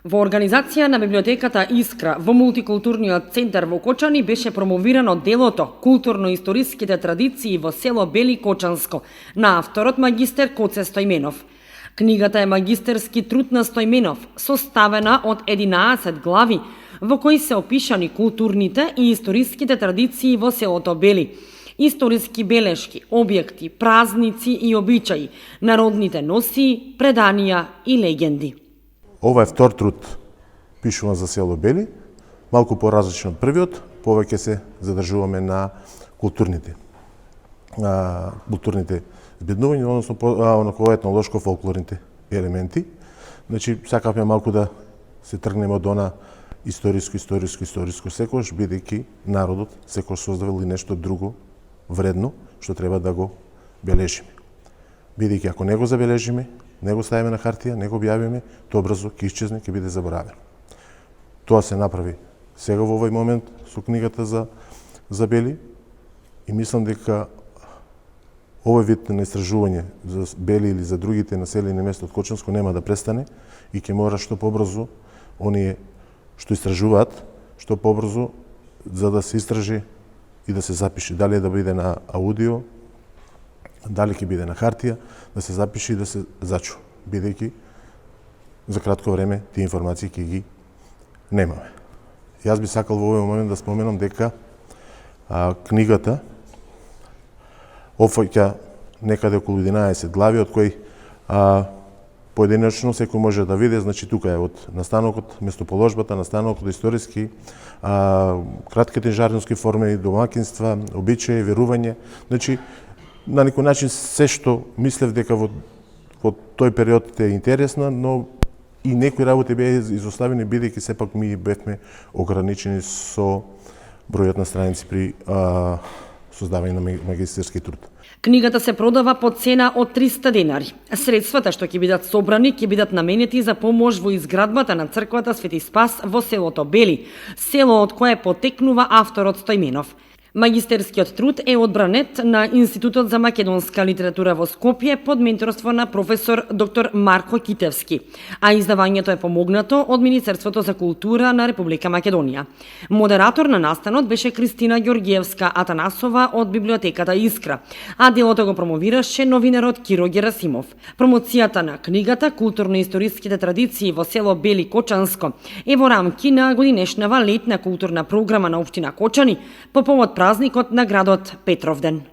Во организација на библиотеката Искра во мултикултурниот центар во Кочани беше промовирано делото Културно-историските традиции во село Бели Кочанско на авторот магистер Коце Стојменов. Книгата е магистерски труд на Стојменов, составена од 11 глави, во кои се опишани културните и историските традиции во селото Бели, историски белешки, објекти, празници и обичаи, народните носии, преданија и легенди. Ова е втор труд пишуван за село Бели, малку поразличен од првиот, повеќе се задржуваме на културните збеднувања, односно етнолошко-фолклорните елементи. Значи, сакавме малку да се тргнеме од она историско секојаш, бидејќи народот секојаш создавал и нешто друго вредно, што треба да го бележиме. Бидејќи ако не го забележиме, не го ставиме на хартија, не го објавиме, тоа брзо ќе исчезне, ќе биде заборавено. Тоа се направи сега во овој момент со книгата за Бели и мислам дека овој вид на истражување за Бели или за другите населени места од Кочанско нема да престане и ќе мора што побрзо оние што истражуваат, што побрзо за да се истражи и да се запише, дали да биде на аудио, дали ќе биде на хартија, да се запише и да се зачува, бидејќи за кратко време тие информации ќе ги немаме. Јас би сакал во овој момент да споменам дека книгата опфаќа некаде околу 11 глави, од кои поединечно секој може да види, значи тука е од настанокот, местоположбата, настанокот историски, кратките жаргонски форми, домакинства, обичаи, верување, значи на некој начин се што мислев дека во тој период е интересно, но и некои работи беа изоставени бидејќи сепак ми бевме ограничени со бројот на страници при создавање на магистерски труд. Книгата се продава по цена од 300 денари. Средствата што ќе бидат собрани ќе бидат наменети за помош во изградбата на црквата Свети Спас во селото Бели, село од кое потекнува авторот Стојменов. Магистерскиот труд е одбранет на Институтот за македонска литература во Скопје под менторство на професор доктор Марко Китевски, а издавањето е помогнато од Министерството за култура на Република Македонија. Модератор на настанот беше Кристина Ѓоргиевска Атанасова од библиотеката Искра, а делото го промовираше новинарот Киро Герасимов. Промоцијата на книгата Културно-историските традиции во село Бели Кочанско е во рамки на годинешнава летна културна програма на општина Кочани по повод празникот на градот Петровден.